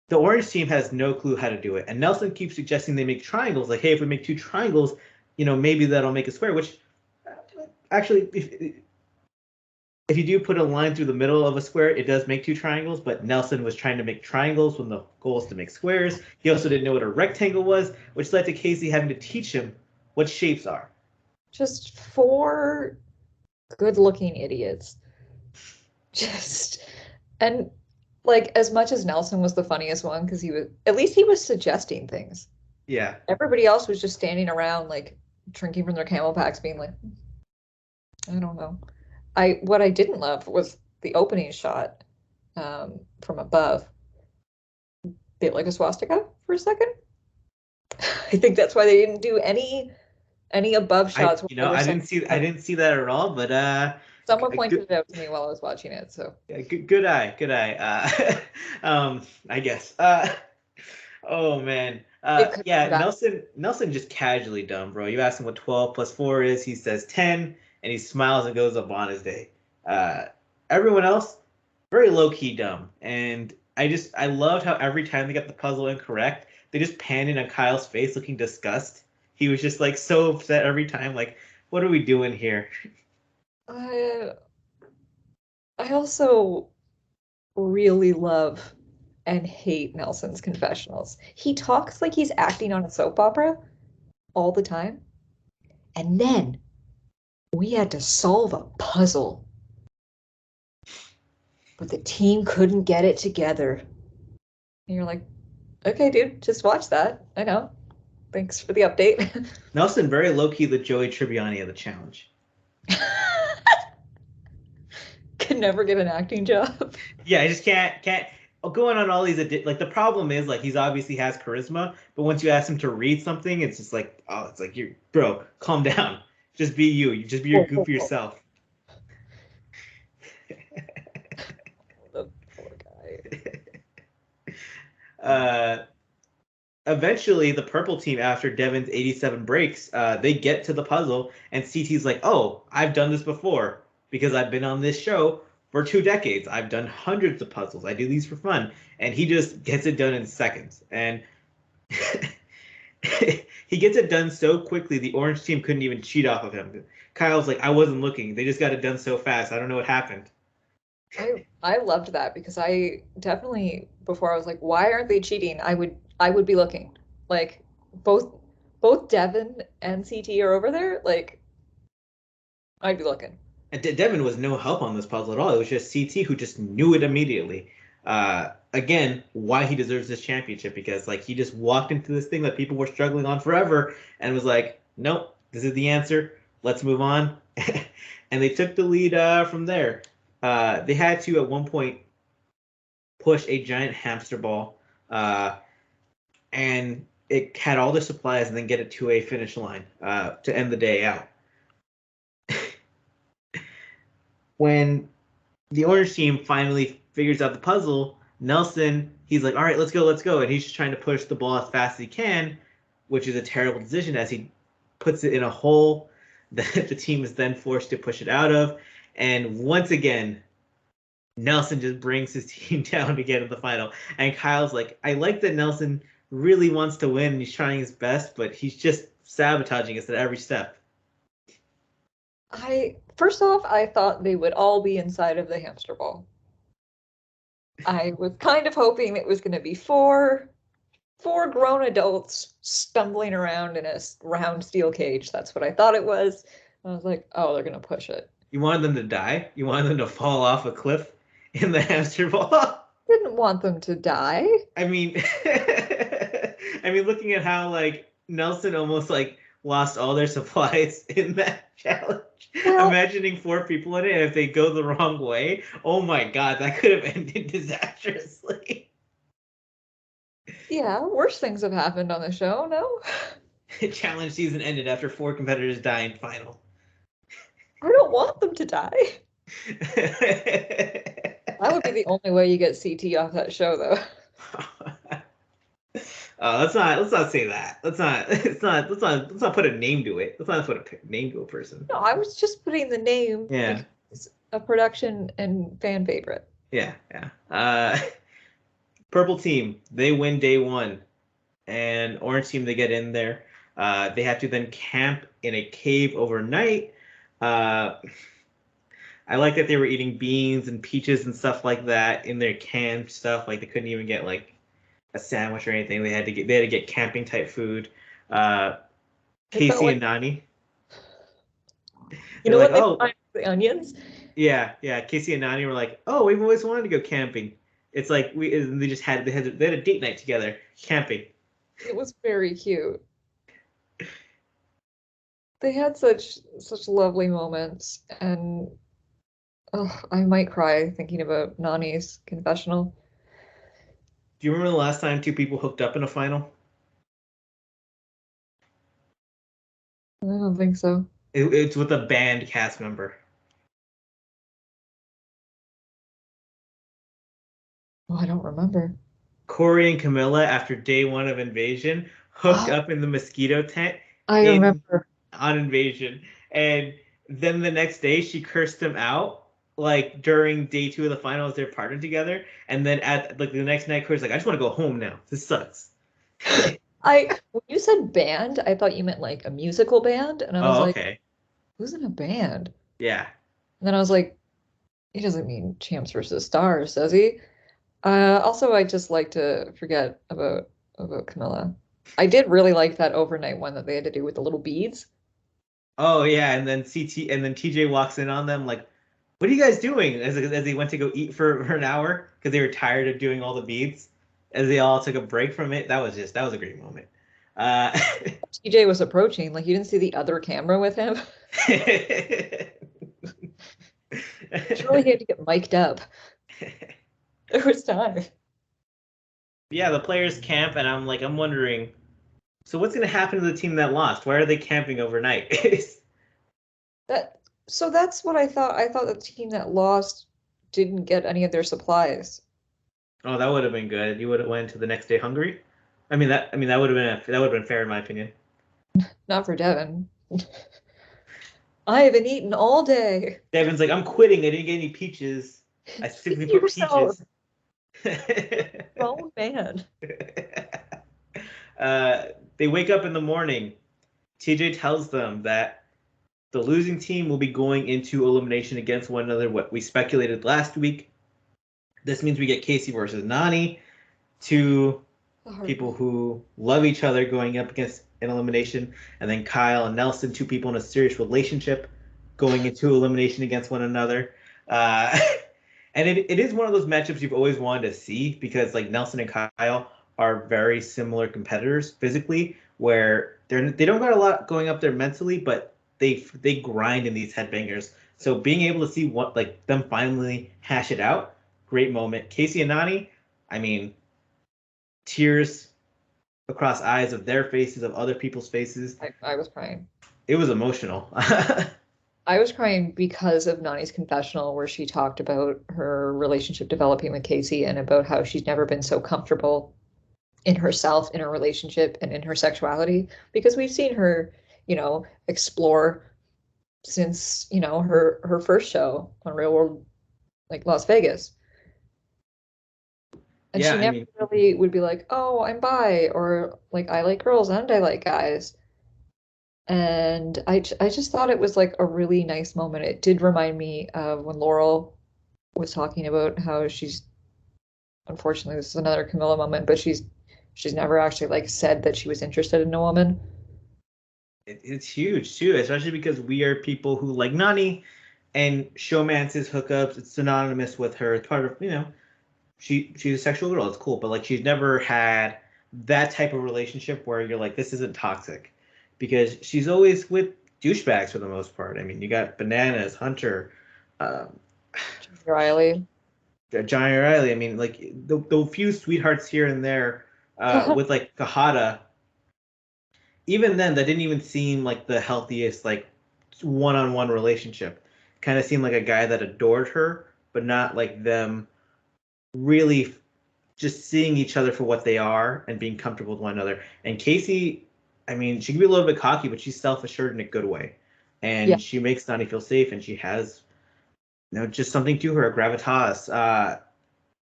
The orange team has no clue how to do it, and Nelson keeps suggesting they make triangles. Like, hey, if we make 2 triangles, maybe that'll make a square. Which actually, if you do put a line through the middle of a square, it does make 2 triangles, but Nelson was trying to make triangles when the goal is to make squares. He also didn't know what a rectangle was, which led to Casey having to teach him what shapes are. Just 4 good-looking idiots. And like, as much as Nelson was the funniest one, because at least he was suggesting things. Yeah. Everybody else was just standing around, like, drinking from their camel packs, being like, I don't know. What I didn't love was the opening shot from above. Bit like a swastika for a second. I think that's why they didn't do any above shots. I didn't see that at all, but someone pointed it out to me while I was watching it. So yeah, good eye. I guess. Oh man. Yeah, Nelson just casually dumb, bro. You ask him what 12 plus 4 is, he says 10, and he smiles and goes up on his day. Everyone else, very low-key dumb. And I loved how every time they got the puzzle incorrect, they just panned in on Kyle's face looking disgust. He was just like so upset every time, like, what are we doing here? I also really love and hate Nelson's confessionals. He talks like he's acting on a soap opera all the time. And then we had to solve a puzzle. But the team couldn't get it together. And you're like, okay, dude, just watch that. I know. Thanks for the update. Nelson, very low-key the Joey Tribbiani of the challenge. Could never get an acting job. Yeah, I just can't going on all these like the problem is like he's obviously has charisma, but once you ask him to read something, it's just like, oh, it's like, you bro, calm down. Just be you just be your goofy yourself. The poor guy. Eventually the purple team, after Devin's 87 breaks, they get to the puzzle, and CT's like, oh, I've done this before because I've been on this show for 2 decades, I've done hundreds of puzzles. I do these for fun, and he just gets it done in seconds. And he gets it done so quickly, the orange team couldn't even cheat off of him. Kyle's like, I wasn't looking. They just got it done so fast. I don't know what happened. I loved that because I definitely before I was like, why aren't they cheating? I would be looking. Like both both Devin and CT are over there, like I'd be looking. And Devin was no help on this puzzle at all. It was just CT who just knew it immediately. Again, why he deserves this championship, because like he just walked into this thing that people were struggling on forever and was like, nope, this is the answer. Let's move on. And they took the lead from there. They had to at one point push a giant hamster ball, and it had all the supplies, and then get it to a finish line to end the day out. When the orange team finally figures out the puzzle, Nelson, he's like, all right, let's go. And he's just trying to push the ball as fast as he can, which is a terrible decision as he puts it in a hole that the team is then forced to push it out of. And once again, Nelson just brings his team down to get to the final. And Kyle's like, I like that Nelson really wants to win and he's trying his best, but he's just sabotaging us at every step. First off, I thought they would all be inside of the hamster ball. I was kind of hoping it was going to be four grown adults stumbling around in a round steel cage. That's what I thought it was. I was like, oh, they're going to push it. You wanted them to die? You wanted them to fall off a cliff in the hamster ball? Didn't want them to die. I mean, looking at how like Nelson almost like lost all their supplies in that challenge. Well, imagining 4 people in it, and if they go the wrong way, oh my god, that could have ended disastrously. Yeah, worse things have happened on the show, no? Challenge season ended after 4 competitors die in final. I don't want them to die. That would be the only way you get CT off that show, though. Let's not say that. Let's not put a name to it. Let's not put a name to a person. No, I was just putting the name. Yeah. It's a production and fan favorite. Yeah. Purple team, they win day 1, and orange team, they get in there. They have to then camp in a cave overnight. I like that they were eating beans and peaches and stuff like that in their canned stuff. Like they couldn't even get like a sandwich or anything. They had to get camping type food. Casey and Nani. You know what? Oh, the onions. Yeah. Casey and Nani were like, oh, we've always wanted to go camping. It's like they had a date night together, camping. It was very cute. They had such lovely moments, and I might cry thinking about Nani's confessional. Do you remember the last time 2 people hooked up in a final? I don't think so. It's with a band cast member. Oh, I don't remember. Corey and Camilla, after day 1 of Invasion, hooked up in the mosquito tent. I remember. On Invasion. And then the next day, she cursed him out, like, during day 2 of the finals, they're partnered together. And then at, like, the next night, Corey's like, I just want to go home now. This sucks. When you said band, I thought you meant, like, a musical band. And I was like, okay. Who's in a band? Yeah. And then I was like, he doesn't mean Champs versus Stars, does he? Also, I just like to forget about Camilla. I did really like that overnight one that they had to do with the little beads. Oh yeah, and then TJ walks in on them like, "What are you guys doing?" As they went to go eat for an hour because they were tired of doing all the beads. As they all took a break from it, that was a great moment. TJ was approaching, like you didn't see the other camera with him. Surely he had to get mic'd up. There was time. Yeah, the players camp, and I'm wondering, so what's going to happen to the team that lost? Why are they camping overnight? So that's what I thought. I thought the team that lost didn't get any of their supplies. Oh, that would have been good. You would have went to the next day hungry. That would have been fair in my opinion. Not for Devin. I haven't eaten all day. Devin's like, I'm quitting. I didn't get any peaches. I specifically See put yourself, peaches. grown man. uh, they wake up in the morning. TJ tells them that the losing team will be going into elimination against one another. What we speculated last week. This means we get Casey versus Nani, two people who love each other going up against an elimination, and then Kyle and Nelson, two people in a serious relationship going into elimination against one another. Uh, and it is one of those matchups you've always wanted to see because like Nelson and Kyle are very similar competitors physically, where they don't got a lot going up there mentally, but they grind in these headbangers. So being able to see what like them finally hash it out, great moment. Casey and Nani, I mean, tears across eyes of their faces, of other people's faces. I was crying. It was emotional. I was crying because of Nani's confessional, where she talked about her relationship developing with Casey and about how she's never been so comfortable in herself, in her relationship, and in her sexuality. Because we've seen her, explore since, her first show on Real World, like Las Vegas. And Yeah, she I never mean, really would be like, oh, I'm bi, or like, I like girls and I like guys. And I just thought it was like a really nice moment. It did remind me of when Laurel was talking about how she's, unfortunately, this is another Camilla moment, but she's never actually like said that she was interested in a woman. it's huge too, especially because we are people who like Nani and showmances, hookups. It's synonymous with her. It's part of, she's a sexual girl. It's cool, but like she's never had that type of relationship where you're like, this isn't toxic, because she's always with douchebags for the most part. I mean, you got Bananas, Hunter, um, Riley. Johnny Riley. I mean, like the few sweethearts here and there with like Kahada. Even then, that didn't even seem like the healthiest like one-on-one relationship. Kind of seemed like a guy that adored her, but not like them really just seeing each other for what they are and being comfortable with one another. And Casey, I mean, she can be a little bit cocky, but she's self-assured in a good way, Yeah, and she makes Donnie feel safe, and she has just something to her, a gravitas.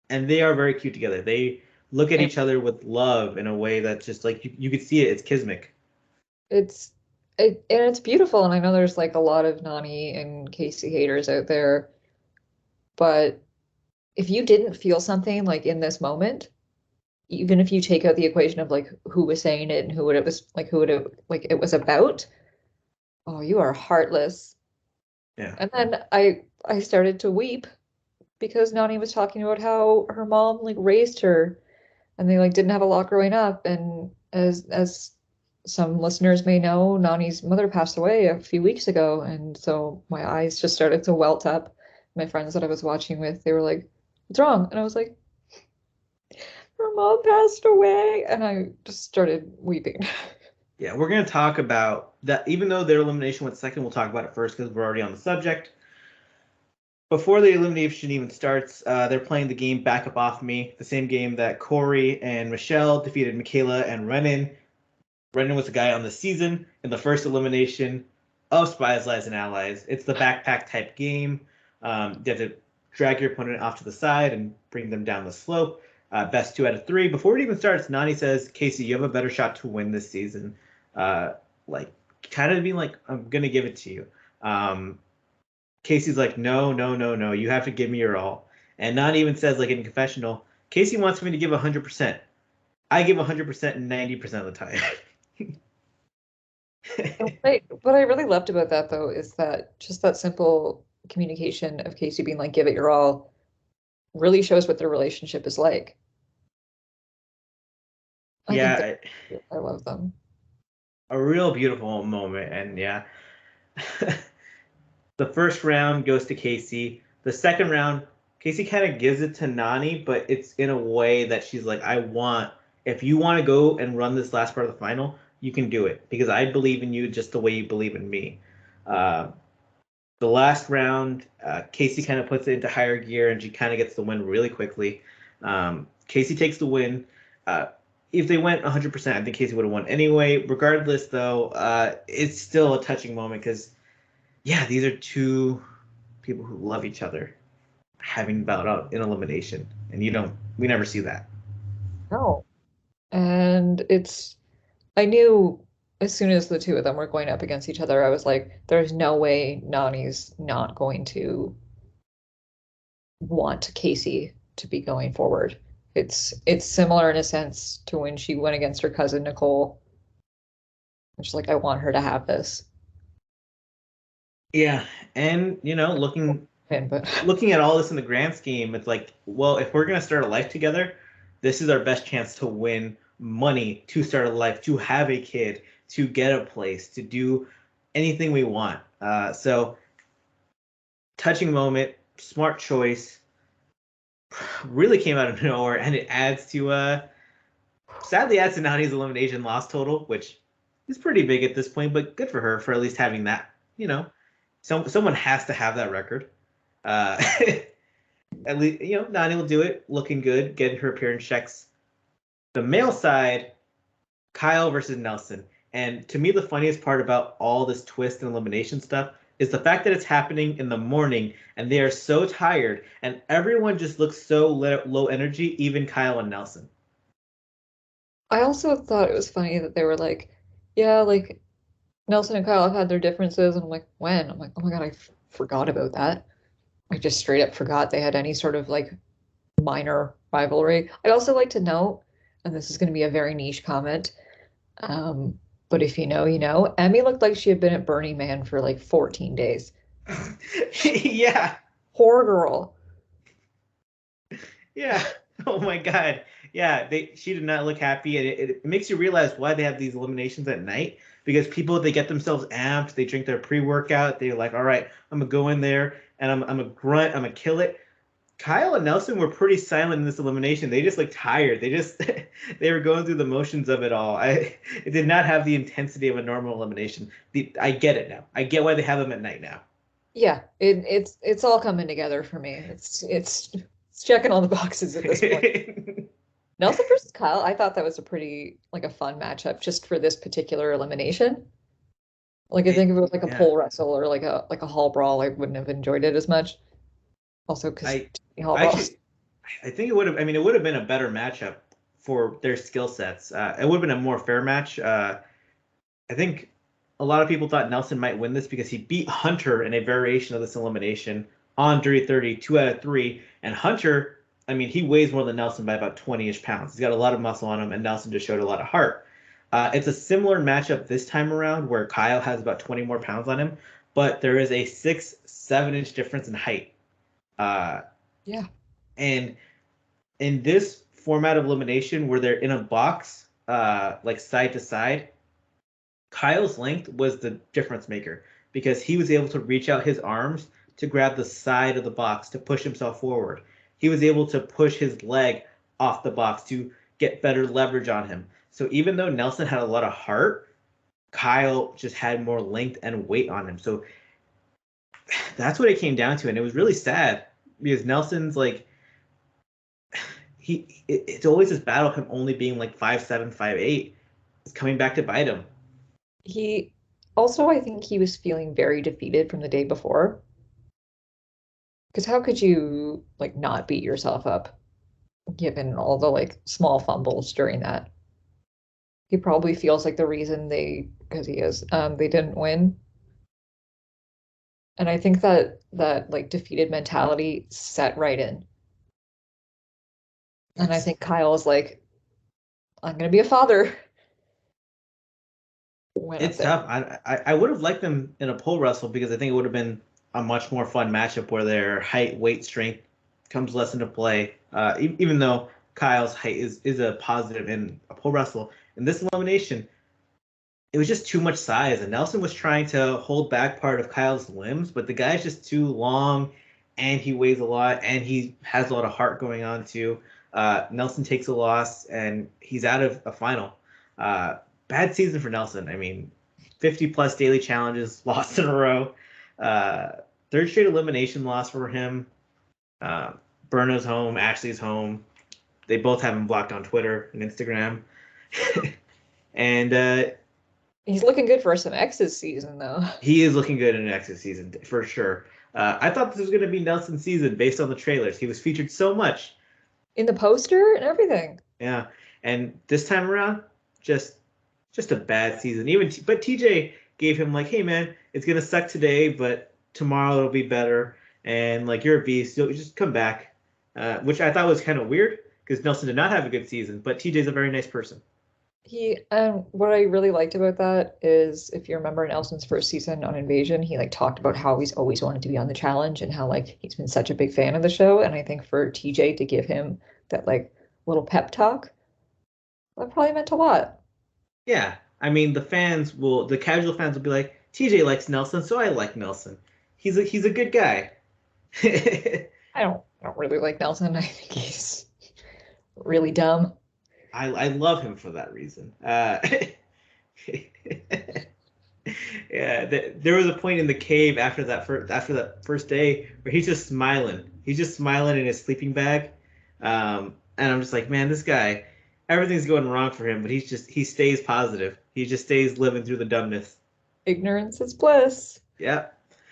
And they are very cute together. They look at and each other with love in a way that just like you could see it. It's kismic. it's and it's beautiful. And I know there's like a lot of Nani and Casey haters out there, but if you didn't feel something like in this moment, even if you take out the equation of like who was saying it and who would it like it was about, oh, you are heartless. Yeah. And then I started to weep because Nani was talking about how her mom like raised her and they like didn't have a lot growing up. And as some listeners may know, Nani's mother passed away a few weeks ago, and so my eyes just started to welt up. My friends that I was watching with, they were like, "What's wrong?" And I was like, "Her mom passed away," and I just started weeping. Yeah, we're going to talk about that. Even though their elimination went second, we'll talk about it first because we're already on the subject. Before the elimination even starts, they're playing the game Back Up Off Me, the same game that Corey and Michelle defeated Michaela and Renan. Renan was the guy on the season in the first elimination of Spies, Lies, and Allies. It's the backpack type game. You have to drag your opponent off to the side and bring them down the slope. Best 2 out of 3. Before it even starts, Nani says, Casey, you have a better shot to win this season. Uh, like, kind of being like, I'm going to give it to you. Casey's like, no, no, no, no. You have to give me your all. And Nani even says, like in confessional, Casey wants me to give 100%. I give 100% 90% of the time. What I really loved about that though is that just that simple communication of Casey being like, "Give it your all," really shows what their relationship is like. I think Yeah, I love them. a real beautiful moment. And yeah, the first round goes to Casey. The second round, Casey kind of gives it to Nani, but it's in a way that she's like, if you want to go and run this last part of the final, you can do it because I believe in you just the way you believe in me. Uh, the last round, Casey kind of puts it into higher gear and she kind of gets the win really quickly. Casey takes the win. Uh, if they went 100%, I think Casey would have won anyway. Regardless, though, it's still a touching moment because, yeah, these are two people who love each other. having bowed out in elimination, and we never see that. No. And I knew as soon as the two of them were going up against each other, I was like, there's no way Nani's not going to want Casey to be going forward. It's similar in a sense to when she went against her cousin Nicole. She's like, I want her to have this. Yeah, and But looking at all this in the grand scheme, it's like, well, if we're gonna start a life together, this is our best chance to win money, to start a life, to have a kid, to get a place, to do anything we want. So touching moment, smart choice, really came out of nowhere, and it adds to sadly adds to Nani's elimination loss total, which is pretty big at this point, but good for her for at least having that. Someone has to have that record. Uh, at least Nani will do it, looking good, getting her appearance checks. The male side, Kyle versus Nelson. And to me, the funniest part about all this twist and elimination stuff is the fact that it's happening in the morning and they are so tired and everyone just looks so low energy, even Kyle and Nelson. I also thought it was funny that they were like, yeah, like Nelson and Kyle have had their differences. And I'm like, when? I'm like, oh my God, forgot about that. I just straight up forgot they had any sort of like minor rivalry. I'd also like to note, and this is going to be a very niche comment, but if you know, you know, Emmy looked like she had been at Burning Man for like 14 days. Yeah. Poor girl. Yeah. Oh my God. Yeah. She did not look happy, and it makes you realize why they have these eliminations at night. Because people, they get themselves amped, they drink their pre-workout, they're like, all right, I'm gonna go in there and I'm a grunt, I'm gonna kill it. Kyle and Nelson were pretty silent in this elimination. They just looked tired. They just they were going through the motions of it all. It did not have the intensity of a normal elimination. I get it now. I get why they have them at night now. Yeah, it's all coming together for me. It's checking all the boxes at this point. Nelson versus Kyle, I thought that was a pretty like a fun matchup just for this particular elimination. Like I think if it was like a Yeah. pole wrestle or like a hall brawl, I wouldn't have enjoyed it as much. Also because I hall I brawls. actually I think it would have. I mean, it would have been a better matchup for their skill sets. It would have been a more fair match. I think a lot of people thought Nelson might win this because he beat Hunter in a variation of this elimination on Dirty 30, 2 out of 3. And Hunter, I mean, he weighs more than Nelson by about 20-ish pounds. He's got a lot of muscle on him, and Nelson just showed a lot of heart. It's a similar matchup this time around where Kyle has about 20 more pounds on him, but there is a 6, 7 inch difference in height. Uh, Yeah. and in this format of elimination where they're in a box, like side to side, Kyle's length was the difference maker because he was able to reach out his arms to grab the side of the box to push himself forward. He was able to push his leg off the box to get better leverage on him. So even though Nelson had a lot of heart, Kyle just had more length and weight on him. So that's what it came down to. And it was really sad because Nelson's like, it's always this battle of him only being like 5'7", 5'8". It's coming back to bite him. He also, I think he was feeling very defeated from the day before. Because how could you like not beat yourself up given all the like small fumbles during that? He probably feels like the reason because he is, they didn't win. And I think that like defeated mentality set right in. And I It's think Kyle is like, I'm gonna be a father. Went up it's there. tough. I would have liked them in a pole wrestle because I think it would have been a much more fun matchup where their height, weight, strength comes less into play. Even though Kyle's height is a positive in a pole wrestle, in this elimination, it was just too much size, and Nelson was trying to hold back part of Kyle's limbs, but the guy's just too long, and he weighs a lot, and he has a lot of heart going on too. Nelson takes a loss, and he's out of a final. Uh, Bad season for Nelson. I mean, 50 plus daily challenges lost in a row. Uh, Third straight elimination loss for him. Uh, Berna's home, Ashley's home. They both have him blocked on Twitter and Instagram. And He's looking good for some X's season though. he is looking good in next season for sure. I thought this was going to be Nelson's season based on the trailers. He was featured so much. In the poster and everything. Yeah, and this time around, just just a bad season. But TJ gave him like, hey man, it's gonna suck today, but tomorrow it'll be better. And like you're a beast, you'll just come back, which I thought was kind of weird because Nelson did not have a good season, but TJ's a very nice person. He what I really liked about that is if you remember Nelson's first season on Invasion, he like talked about how he's always wanted to be on the challenge and how like he's been such a big fan of the show. And I think for TJ to give him that like little pep talk, that probably meant a lot. Yeah, I mean the casual fans will be like, TJ likes Nelson, so I like Nelson. He's a good guy. I don't really like Nelson. I think he's really dumb. I love him for that reason. Yeah, there was a point in the cave after that first day where he's just smiling. He's just smiling in his sleeping bag, and I'm just like, man, this guy, everything's going wrong for him, but he stays positive. He just stays living through the dumbness. Ignorance is bliss. Yeah,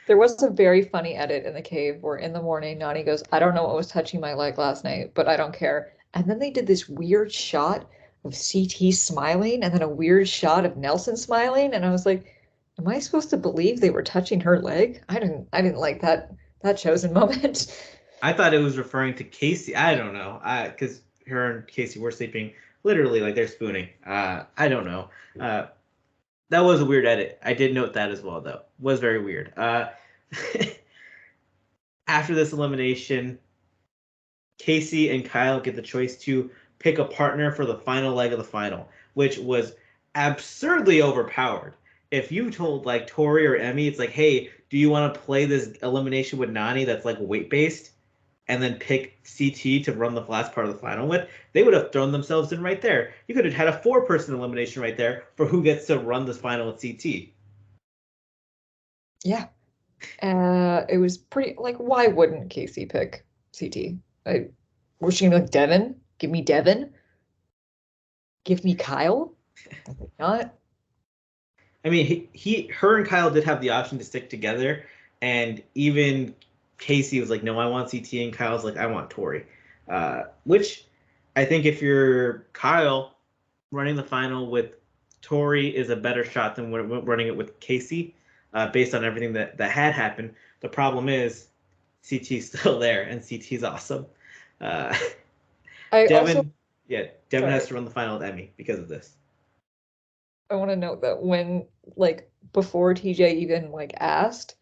There was a very funny edit in the cave where in the morning Nani goes, I don't know what was touching my leg last night, but I don't care. And then they did this weird shot of CT smiling and then a weird shot of Nelson smiling. And I was like, am I supposed to believe they were touching her leg? I didn't like that chosen moment. I thought it was referring to Casey. I don't know, because her and Casey were sleeping literally like they're spooning. I don't know. Uh, that was a weird edit. I did note that as well, though. Was very weird. After this elimination, Casey and Kyle get the choice to pick a partner for the final leg of the final, which was absurdly overpowered. If you told like Tori or Emmy, it's like, hey, do you want to play this elimination with Nani that's like weight based, and then pick CT to run the last part of the final with? They would have thrown themselves in right there. You could have had a 4-person elimination right there for who gets to run this final with CT. Yeah. It was pretty like why wouldn't Casey pick CT? Was she gonna be like Devin? Give me Devin? Give me Kyle? Not. I mean, her and Kyle did have the option to stick together, and even Casey was like, "No, I want CT," and Kyle's like, "I want Tori," which I think if you're Kyle running the final with Tori is a better shot than running it with Casey, based on everything that had happened. The problem is CT's still there, and CT's awesome. Uh, I also Devin, yeah, Devin has sorry. to run the final with Emmy because of this. I want to note that when like before TJ even like asked,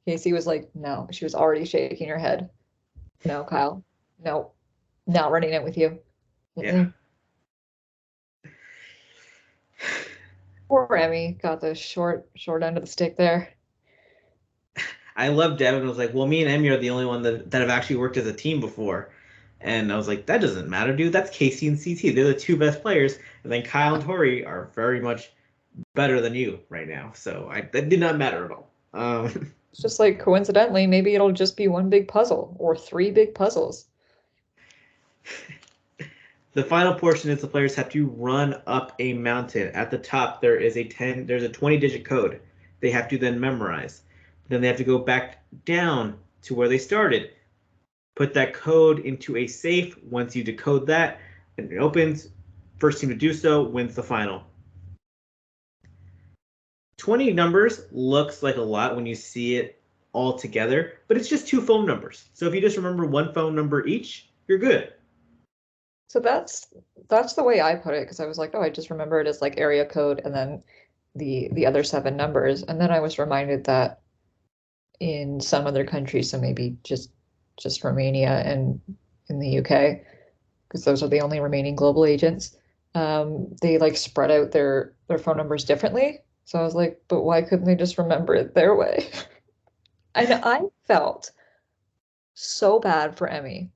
Casey was like, no, she was already shaking her head. No, Kyle. No, not running it with you. Yeah. Mm-mm. Poor Emmy got the short end of the stick there. I love Devin. Was like, well, me and Emmy are the only one that have actually worked as a team before. And I was like, that doesn't matter, dude. That's Casey and CT. They're the two best players. And then Kyle and Tori are very much better than you right now. So that did not matter at all. It's just like coincidentally, maybe it'll just be one big puzzle or three big puzzles. The final portion is the players have to run up a mountain. At the top, there's a 20-digit code. They have to then memorize. Then they have to go back down to where they started. Put that code into a safe. Once you decode that and it opens, first team to do so wins the final. 20 numbers looks like a lot when you see it all together, but it's just 2 phone numbers. So if you just remember one phone number each, you're good. So that's the way I put it because I was like, oh, I just remember it as like area code and then the other seven numbers. And then I was reminded that in some other countries, so maybe just Romania and in the UK, because those are the only remaining global agents, they like spread out their phone numbers differently. So I was like, but why couldn't they just remember it their way? And I felt so bad for Emmy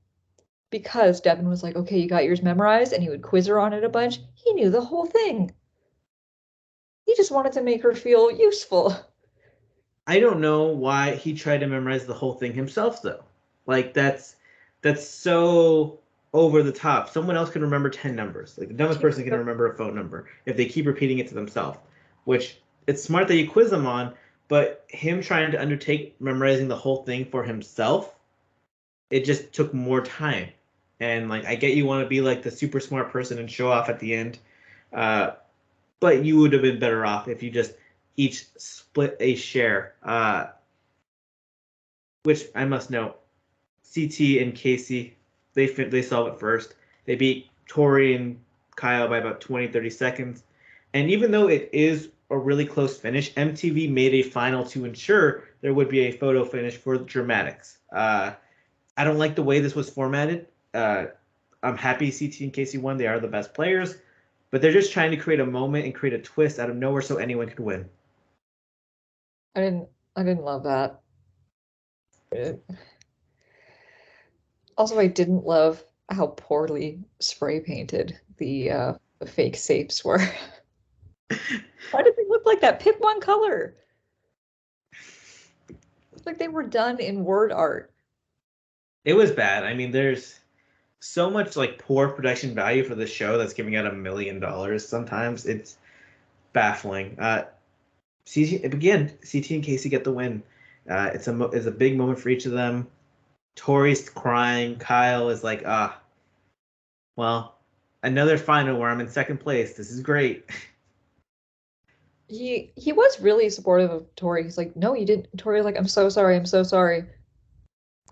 because Devin was like, okay, you got yours memorized, and he would quiz her on it a bunch. He knew the whole thing. He just wanted to make her feel useful. I don't know why he tried to memorize the whole thing himself though. Like that's so over the top. Someone else can remember 10 numbers. Like the dumbest person can remember a phone number if they keep repeating it to themselves, which it's smart that you quiz them on, but him trying to undertake memorizing the whole thing for himself, it just took more time. And like, I get you want to be like the super smart person and show off at the end, uh, but you would have been better off if you just each split a share. Which I must note, CT and Casey, they solve it first. They beat Tori and Kyle by about 20, 30 seconds. And even though it is a really close finish, MTV made a final to ensure there would be a photo finish for the dramatics. I don't like the way this was formatted. I'm happy CT and Casey won. They are the best players, but they're just trying to create a moment and create a twist out of nowhere so anyone could win. I didn't love that. Also, I didn't love how poorly spray painted the fake safes were. Why did they look like that? Pick one color. It's like they were done in word art. It was bad. I mean, there's so much like poor production value for the show that's giving out $1 million. Sometimes it's baffling. CT again, CT and Casey get the win. It's a big moment for each of them. Tori's crying. Kyle is like, well, another final where I'm in second place. This is great. He was really supportive of Tori. He's like, no, you didn't. Tori was like, I'm so sorry, I'm so sorry.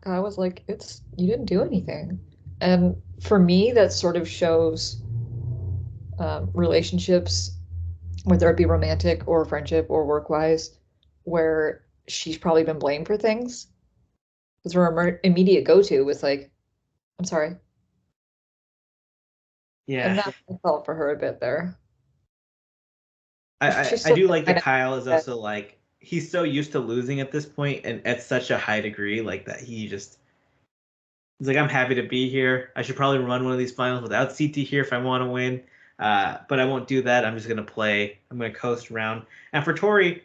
I was like, it's you didn't do anything. And for me, that sort of shows relationships, whether it be romantic or friendship or work-wise, where she's probably been blamed for things. Because her immediate go-to was like, I'm sorry. And Yeah, that I felt for her a bit there. She's I so do like that kind Kyle is of also like he's so used to losing at this point and at such a high degree like that he's like I'm happy to be here. I should probably run one of these finals without CT here if I want to win. But I won't do that. I'm just gonna play. I'm gonna coast around. And for Tori,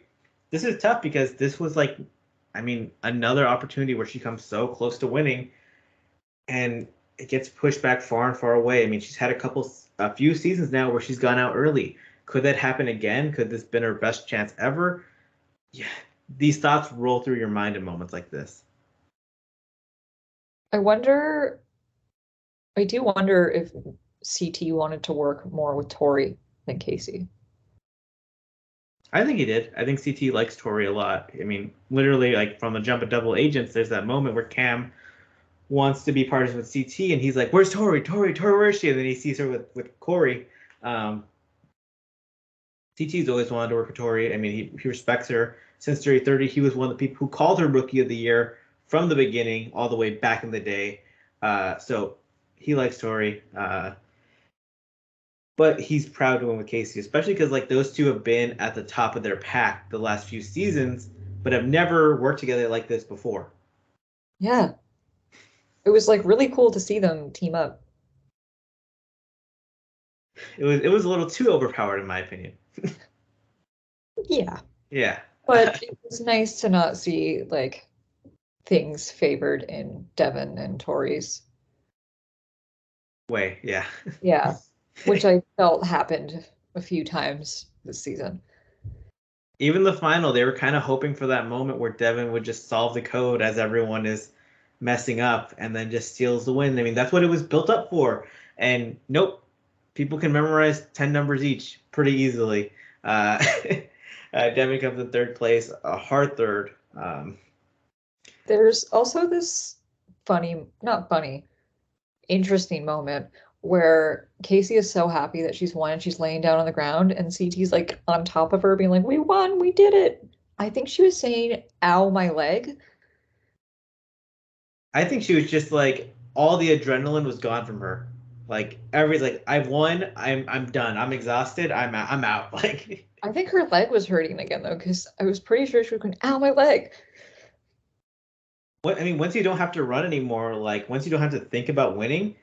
this is tough because this was like, I mean, another opportunity where she comes so close to winning, and it gets pushed back far and far away. I mean, she's had a few seasons now where she's gone out early. Could that happen again? Could this been her best chance ever? Yeah, these thoughts roll through your mind in moments like this. I wonder, I do wonder if CT wanted to work more with Tori than Casey. I think he did. I think CT likes Tori a lot. I mean, literally, like from the jump of Double Agents, there's that moment where Cam wants to be partners with CT, and he's like, "Where's Tori? Tori, Tori, where is she?" And then he sees her with Corey. CT's always wanted to work with Tori. I mean, he respects her. Since 30, he was one of the people who called her Rookie of the Year from the beginning, all the way back in the day. So he likes Tori. But he's proud to win with Casey, especially because like those two have been at the top of their pack the last few seasons, but have never worked together like this before. Yeah. It was like really cool to see them team up. It was a little too overpowered in my opinion. Yeah. Yeah. But it was nice to not see like things favored in Devin and Tori's. Way, yeah. Yeah. Which I felt happened a few times this season. Even the final, they were kind of hoping for that moment where Devin would just solve the code as everyone is messing up and then just steals the win. I mean, that's what it was built up for. And nope, people can memorize 10 numbers each pretty easily. Devin comes in third place, a hard third. There's also this funny, not funny, interesting moment where Casey is so happy that she's won and she's laying down on the ground and CT's like on top of her being like, we won, we did it. I think she was saying, ow, my leg. I think she was just like all the adrenaline was gone from her. Like like I've won, I'm done. I'm exhausted. I'm out. Like I think her leg was hurting again though, because I was pretty sure she was going, ow, my leg. what I mean, once you don't have to run anymore, like once you don't have to think about winning,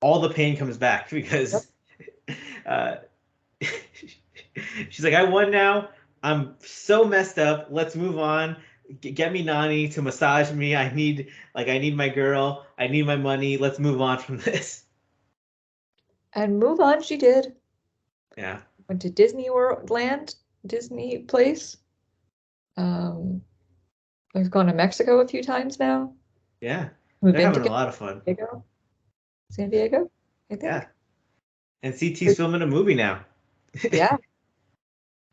all the pain comes back Yep. because uh, she's like, I won now. I'm so messed up. Let's move on. Get me Nani to massage me. I need my girl. I need my money. Let's move on from this. And move on, she did. Yeah. Went to Disney World Land, Disney place. We've gone to Mexico a few times now. Yeah, We've they're been having to a lot of fun. San Diego, I Yeah, think. and CT's filming a movie now. Yeah.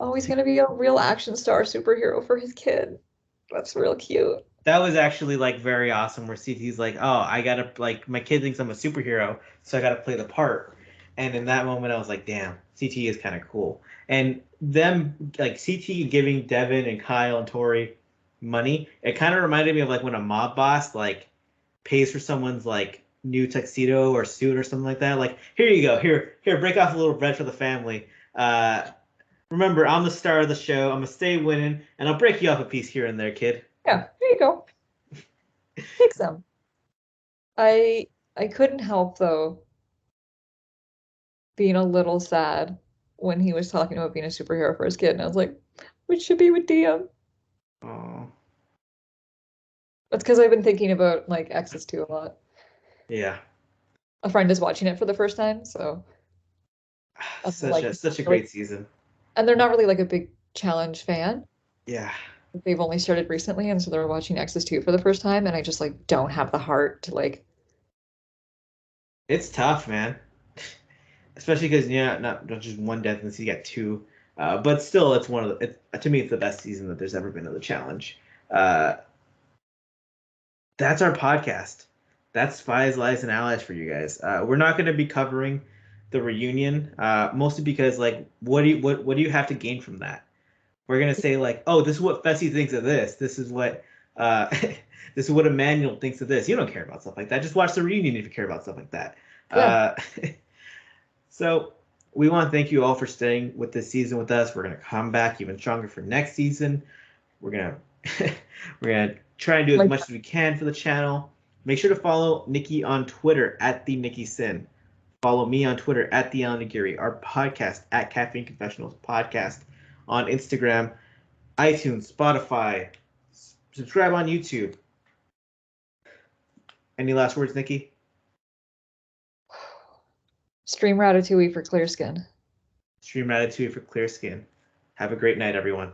Oh, he's gonna be a real action star superhero for his kid. That's real cute. That was actually like very awesome. Where CT's like, "Oh, I gotta like my kid thinks I'm a superhero, so I gotta play the part." And in that moment, I was like, "Damn, CT is kind of cool." And them like CT giving Devin and Kyle and Tori money, it kind of reminded me of like when a mob boss like pays for someone's like new tuxedo or suit or something like that. Like, here you go, here, break off a little bread for the family. Remember, I'm the star of the show. I'm gonna stay winning, and I'll break you off a piece here and there, kid. Yeah, there you go. Take some. I I couldn't help though being a little sad when he was talking about being a superhero for his kid, and I was like, we should be with DM. Oh, That's because I've been thinking about like X's 2 a lot. yeah. A friend is watching it for the first time, so I'm Such like a such a really, great season. and they're not really like a big challenge fan. Yeah. They've only started recently, and so they're watching X's 2 for the first time, and I just like don't have the heart to like. It's tough, man. Especially because yeah, not just one death in the sea, you got two. But still, it's one of the. To me, it's the best season that there's ever been of the challenge. Uh, that's our podcast. That's Spies, Lies, and Allies for you guys. We're not going to be covering the reunion, mostly because like, what do you have to gain from that? We're gonna say like, oh, this is what Fessy thinks of this. This is what this is what Emmanuel thinks of this. You don't care about stuff like that. Just watch the reunion if you care about stuff like that. Yeah, Uh, so we want to thank you all for staying with this season with us. We're gonna come back even stronger for next season. We're gonna we're gonna try and do as like much as we can for the channel. Make sure to follow Nikki on Twitter at the Nikki Sin. Follow me on Twitter at the Allan and Nikki. Our podcast at Caffeine Confessionals Podcast on Instagram, iTunes, Spotify. Subscribe on YouTube. Any last words, Nikki? stream Ratatouille for clear skin. Stream Ratatouille for clear skin. Have a great night, everyone.